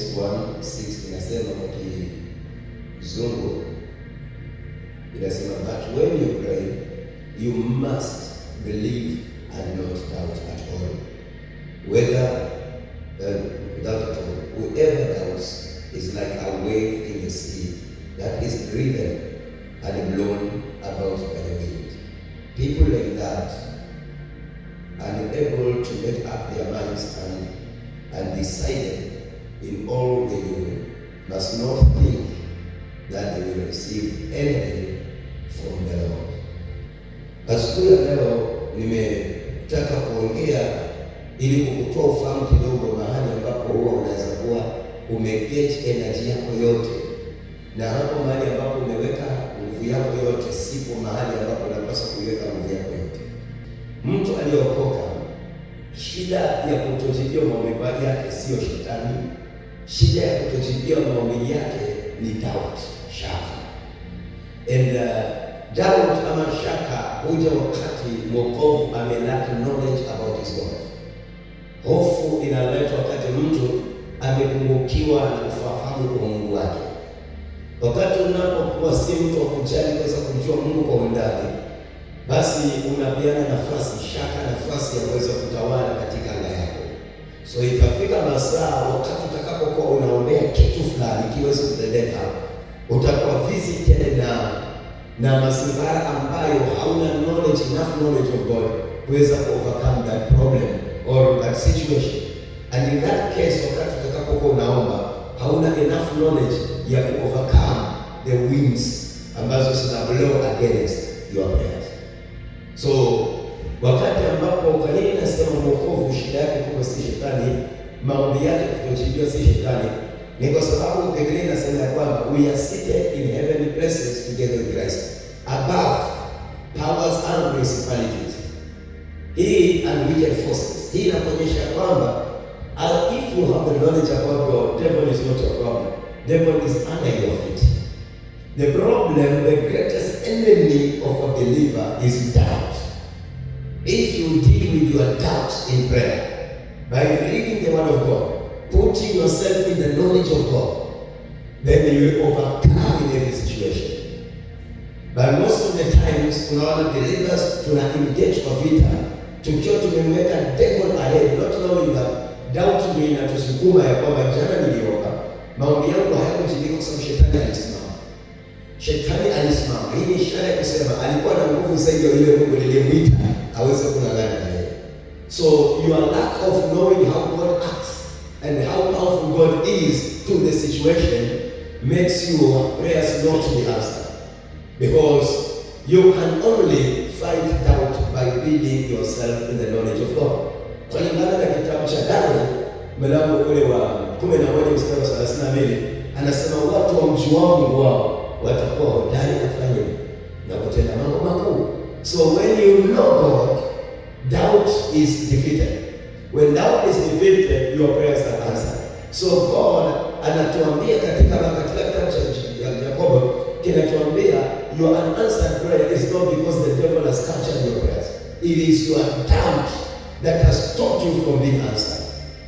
James 1:6 inasema kwa Kizungu, inasema but when you pray you must believe and not doubt at all. Doubt at all. Whoever doubts is like a wave in the sea that is driven and blown about by the wind. People like that, unable to make up their minds and decided in all they do, must not think that they will receive anything from the Lord. Asubuhi ya leo nimetaka kuongea ili kukutoa ufahamu kidogo mahali ambapo huwa unaweza kuwa umeget energy yako yote, na hapo mahali ambapo umeweka nguvu yako yote sipo mahali ambapo unapaswa kuiweka nguvu yako yote. Mtu aliyeokoka, shida ya kutojibia maombi yake sio shetani. Shida ya kutojibia maombi yake ni doubt, shaka. And doubt ama shaka huja wakati mwokovu amelack knowledge about his God. Hofu inaletwa wakati mtu amepungukiwa na ufahamu kwa Mungu wake. Wakati unapokuwa si mtu wa kujali kuweza kujua Mungu kwa undani, basi unapeana nafasi shaka, nafasi ya kuweza kutawala katika anga yako. So itafika masaa wakati utakapokuwa unaombea kitu fulani kiweze kutendeka, utakuwa visited na mazingira ambayo hauna enough knowledge of God kuweza overcome that problem or that situation. And in that case, wakati utakapokuwa unaomba hauna enough knowledge ya overcome the winds ambazo zina blow against your prayers. So wakati ambapo kwa nini nasema mwokovu shida yake kubwa si shetani, maombi yake kutojibiwa si shetani, ni kwa sababu Biblia inasema kwamba we are seated in heavenly places together with Christ above powers and principalities and wicked forces. Hii inaonyesha kwamba if you have the knowledge about God, devil is not your problem. Devil is under your feet. The problem, the greatest enemy of a believer is doubt. If you deal with your doubts in prayer, by reading the word of God, putting yourself in the knowledge of God, then you will overcome in every situation. But most of the times, unaona believers tuna engage kwa vita, tukiwa tumemweka devil ahead, not knowing that doubt ndio inatusukuma ya kwamba jana niliomba, maombi yangu hayakujibika kwa sababu shetani alisimama. Shetani alisimama. Hii ni ishara ya kusema alikuwa na nguvu zaidi ya yule Mungu niliyemwita aweze kunang'ana na yeye. So your lack of knowing how God acts and how powerful God is to the situation makes your prayers not to be answered. Because you can only fight doubt by building yourself in the knowledge of God. Kulingana na kitabu cha Daniel mlango ule wa 11 mstari wa 32, anasema watu wa mji wangu wao watakuwa hodari kufanya na kutenda mambo makuu. So when you know God, doubt is defeated. When doubt is defeated, your prayers are answered. So God anatuambia katika kitabu cha Yakobo, kinatuambia your unanswered prayer is not because the devil has captured your prayers. It is your doubt that has stopped you from being answered.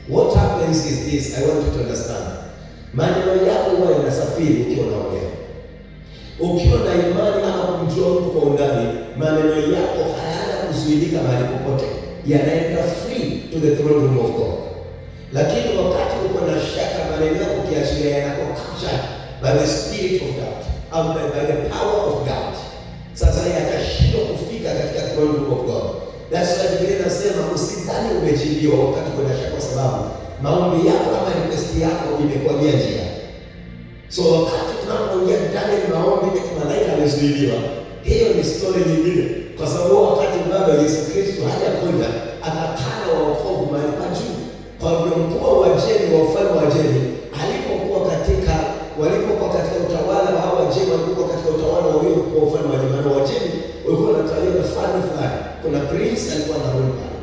What happens is this, I want you to understand. Maneno yako huwa yanasafiri ukiwa unaongea. Ukiwa na imani ama kumjua Mungu kwa undani, maneno yako hayana kuzuilika mahali popote. Yanaenda free to the throne room of God. Lakini wakati uko na shaka, maneno yako kiachilia yanakuwa captured by the spirit of doubt, or by the power of doubt. Sasa yakashindwa kufika katika throne room of God. That's why Biblia inasema usidhani umejibiwa wakati kuna shaka, kwa sababu maombi yako ama request yako imekuwa njia. So wakati tunapoongea ndani ya maombi kama malaika amezuiliwa, hiyo ni story nyingine, kwa sababu wakati bado Yesu Kristo hajakuja akakana wokovu mahali pa juu. Kwa hivyo mkuu wa Wajemi, wa ufalme wa Wajemi, walipokuwa katika utawala wa Wajemi, walikuwa katika utawala wa ufalme wa Wajemi. Wajemi walikuwa wanatawaliwa na falme fulani. Kuna prince alikuwa na rule pale.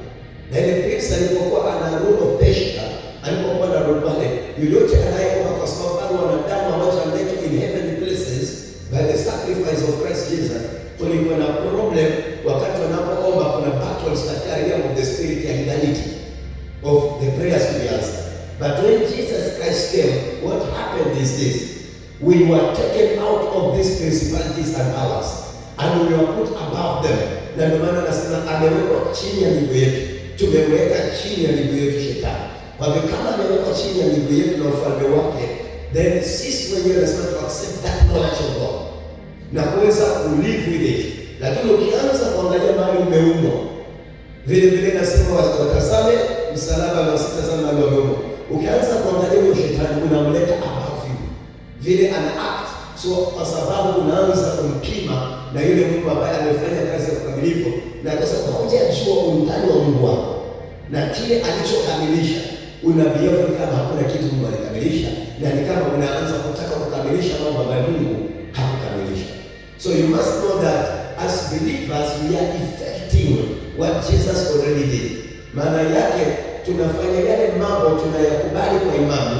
Na ile prince alipokuwa ana rule of Persia, alipokuwa na rule pale, yoyote anayeomba, kwa sababu bado wanadamu hawajamleta in heavenly places by the sacrifice of Christ Jesus, kulikuwa na problem wakati wanapoomba. Kuna battles katika realm of the spirit ya legality of the prayers to be answered. But when Jesus Christ came, We were taken out of these principalities and powers and we were put above them. Na ndio maana nasema amewekwa chini ya miguu yetu, tumeweka chini ya miguu yetu Shetani. Kwa hivyo kama amewekwa chini ya miguu yetu na ufalme wake, then sisi wenyewe lazima tu accept that knowledge of God na kuweza kulive with it. Lakini ukianza kuangalia mahali umeumbwa, vile vile nasema watazame msalaba na usitazame mahali umeumbwa. Ukianza kuangalia huyo Shetani unamleta above you, vile ana act. So kwa sababu unaanza kumpima na yule Mungu ambaye amefanya kazi ya ukamilifu, na kwa sababu hujajua undani wa Mungu wako na kile alichokamilisha, unabehave kama hakuna kitu Mungu alikamilisha, na ni kama unaanza kutaka kukamilisha mambo ambayo Mungu hakukamilisha. So you must know that as believers we are effecting what Jesus already did. Maana yake tunafanya yale mambo tunayakubali kwa imani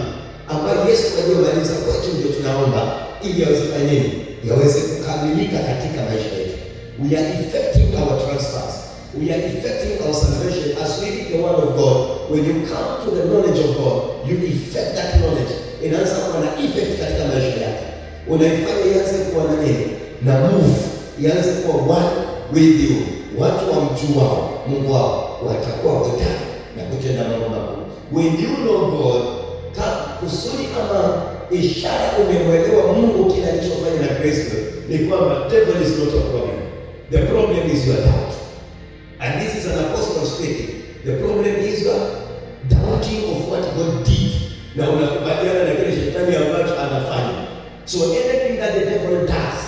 ambayo Yesu aliyomaliza kwetu, ndio tunaomba ili yaweze kufanya nini? Yaweze kukamilika katika maisha yetu. We are effecting our transfers. We are effecting our salvation as we read the word of God. When you come to the knowledge of God, you effect that knowledge. Inaanza kuwa na effect katika maisha yako. Unaifanya ianze kuwa na nini? Na move. Ianze kuwa one with you. Watu wamjuao Mungu wao watakuwa hodari na kutenda mambo makuu. When you know God, kusudi ama ishara umemwelewa Mungu kile alichofanya na Kristo ni kwamba devil is not a problem. The problem is your doubt. And this is an apostle speaking. The problem is your doubting of what God did. Na unakubaliana na kile Shetani ambacho anafanya. So anything that the devil does,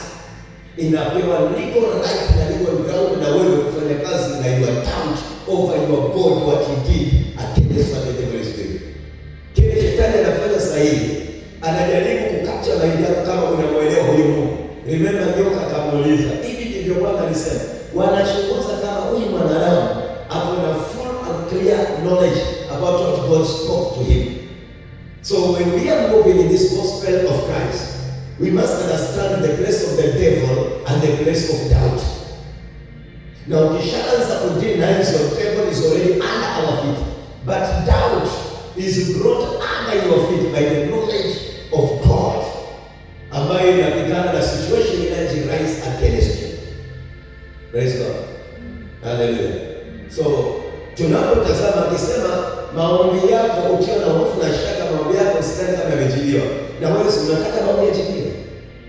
inapewa legal right na legal ground na wewe kufanya kazi na your doubt over your God, what he did against what the devil is doing. Kile Shetani anafanya sahihi, anajaribu kukapcha maisha yako kama unamwelewa huyo Mungu. Remember nyoka akamuuliza, hivi ndivyo Bwana alisema, wanachunguza kama huyu mwanadamu ako na full and clear knowledge about what God spoke to him. So when we are moving in this gospel of Christ, we must understand the place of the devil and the place of doubt. Now, ukishaanza kudeny, your devil is already under our feet, but doubt is brought under your feet by the knowledge of God, ambayo inapigana na situation inayojirise against you. Praise God. Hallelujah. So tunapotazama akisema maombi yako ukiwa na hofu na shaka, maombi yako usidhani kama yamejibiwa. Na wewe unataka maombi yajibiwe.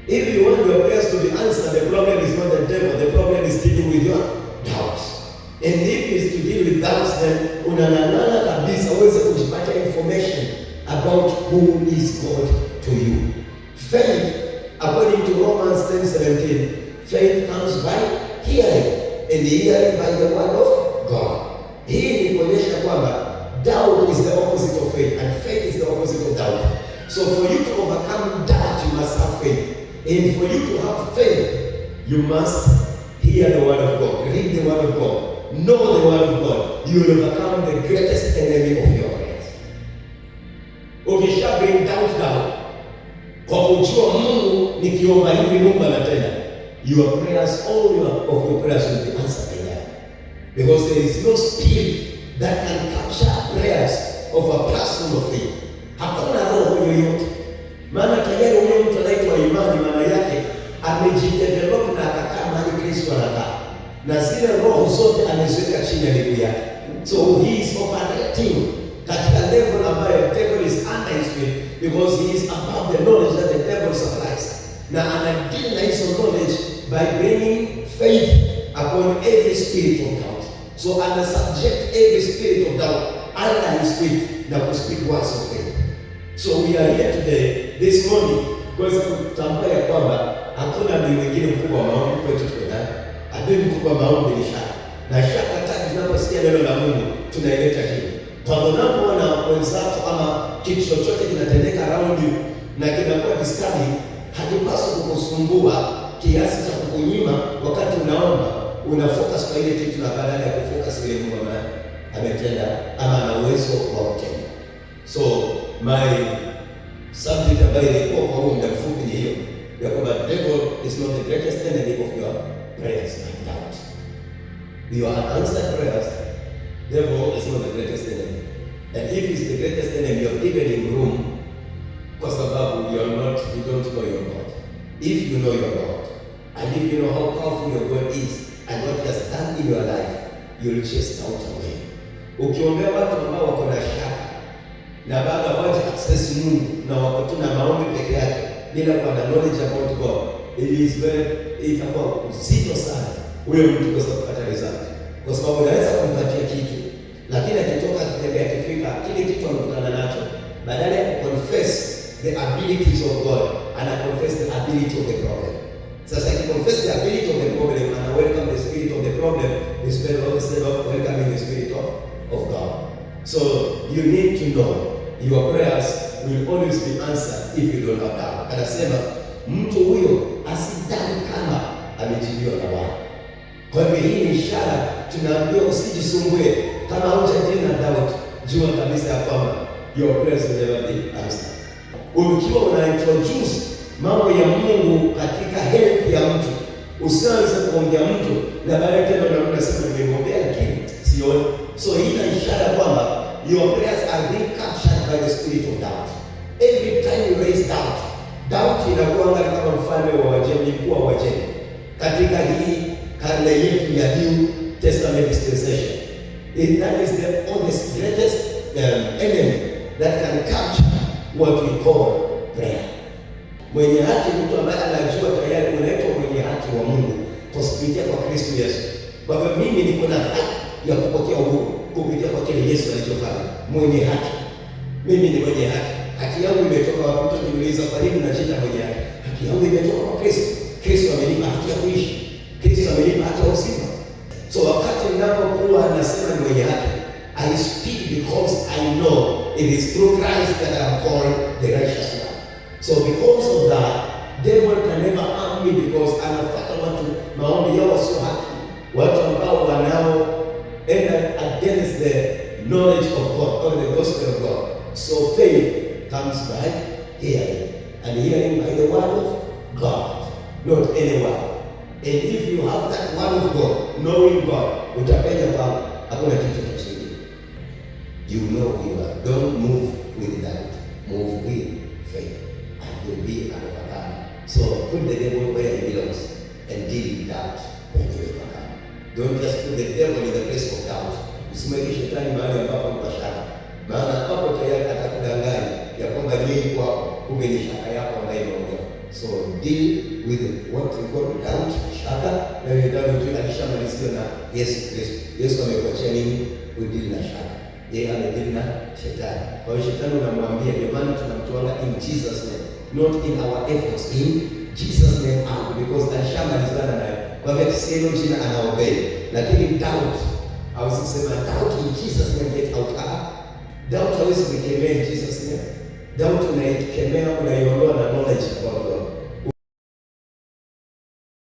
If you want your prayers to be answered, the problem is not the devil, the problem is dealing with your doubts. And if it's to deal with doubts, then unang'ang'ana kabisa uweze kujipata information about who is God to you. Faith, according to Romans 10:17, faith comes by hearing, and hearing by the word of God. Hii ni kuonyesha kwamba doubt is the opposite of faith, and faith is the opposite of doubt. So for you to overcome doubt, you must have faith. And for you to have faith, you must hear the word of God, read the word of God, know the word of God. You will overcome the greatest enemy of your prayers. Ukisha bring doubt down, kwa kujua Mungu nikiomba hivi Mungu anatenda, your prayers, all of your prayers will be answered by God. Because there is no spirit that can capture prayers of a person of faith. Hakuna roho yoyote. Maana tayari huyo mtu anaitwa imani, maana yake amejidevelop na akakaa mahali Kristo anakaa, na zile roho zote ameziweka chini ya miguu yake. So he is operating katika level ambayo devil is under his feet, because he is above the knowledge that the devil supplies. Na anadeal na hizo knowledge by bringing faith upon every spirit of doubt. So ana subject every spirit of doubt under his feet na kuspeak words of faith. So we are here today, this morning, kuweza kutambua ya kwamba hakuna adui mwingine mkubwa wa maombi kwetu tunaye. Adui mkubwa wa maombi ni shaka. Na shaka tatu tunaposikia neno la Mungu tunaileta hii. Kwa unapoona wenzako ama kitu chochote kinatendeka around you na kinakuwa disturbing, hakipaswi kukusumbua kiasi cha kukunyima wakati unaomba, unafocus kwa ile kitu na badala ya kufocus ile Mungu ametenda ama ana uwezo wa kutenda. So my subject ambayo ilikuwa kwa muda mfupi ni hiyo ya kwamba devil is not the greatest enemy of your prayers and doubt. Your unanswered prayers, devil is not the greatest enemy. And if it's the greatest enemy, you've given him room, kwa sababu you don't know your God. If you know your God, and if you know how powerful your God is and what He has done in your life, you'll chase doubt away. Ukiombea watu ambao wako na shaka na bado hawaja access Mungu na wako tu na maombi peke yake bila kuwa na knowledge about God, itakuwa uzito sana huyo mtu kuweza kupata result, kwa sababu unaweza kumpatia kitu, lakini akitoka akitembea akifika kile kitu anakutana nacho, badala ya confess the abilities of God, ana confess the ability of the problem. Sasa confess the ability of the problem and welcome the spirit of the problem instead of welcoming the spirit of God. So you need to know your prayers will always be answered if you don't have doubt. Anasema mtu huyo asidhani kama amejibiwa na Bwana. Kwa hivyo hii ni ishara, tunaambiwa usijisumbue kama hujadili na doubt, jua kabisa ya kwamba your prayers will never be answered. Ukiwa una introduce mambo ya Mungu katika health ya mtu, usianze kuongea mtu na baadaye tena unasema nimemwombea lakini sioni. So hii ni ishara kwamba your prayers are being captured by the spirit of doubt. Every time you raise doubt inakuwa kama mfalme wa Wajemi, mkuu wa Wajemi katika hii karne yetu ya New Testament dispensation. That is the greatest enemy that can capture what we call prayer. Mwenye haki mtu ambaye anajua tayari unaitwa mwenye haki wa Mungu kupitia kwa Kristo Yesu. Kwa hivyo mimi niko na haki ya kupokea uhuru kupitia kwa kile Yesu alichofanya. Mwenye haki. Mimi ni mwenye haki. Haki yangu imetoka wapi? Mtu akiniuliza kwa nini unajiita mwenye haki? Haki yangu imetoka kwa Kristo. Kristo amenipa haki ya kuishi. Kristo amenipa haki ya uzima. So wakati ninapokuwa nasema ni mwenye haki, I speak because I know it is through Christ that I am called the righteous one. So because of that, devil can never harm me because anafuata watu maombi yao sio haki. Watu ambao wanaoenda against the knowledge of God or the gospel of God. So faith comes by hearing, and hearing by the word of God, not any word. And if you have that word of God, knowing God, utapenya kwamba hakuna kitu kingine. You know who you are. Don't move with doubt. Move with faith. You'll be an overcomer. So put the devil where he belongs and deal with doubt when you overcome. Don't just put the devil in the place of doubt. Usimweke shetani mahali ambapo ni shaka. Maana hapo tayari atakudanganya ya kwamba yeye kwako kumbe ni shaka yako ambayo imeondoka. So deal with what we call doubt, shaka, na ndio ndio alishamalizia na Yesu Kristo. Yesu amekuachia nini? Kudeal na shaka. Yeye amedeal na shetani. Kwa hiyo shetani unamwambia, ndio maana tunamtoa in Jesus name. Not in our efforts, in Jesus name out, because alishamalizana nayo. Kwa hivyo sio jina anaobey, lakini doubt hausikisema doubt in Jesus name get out. Doubt hawezi kukemea in Jesus name. Doubt unaikemea, unaiondoa na knowledge about God.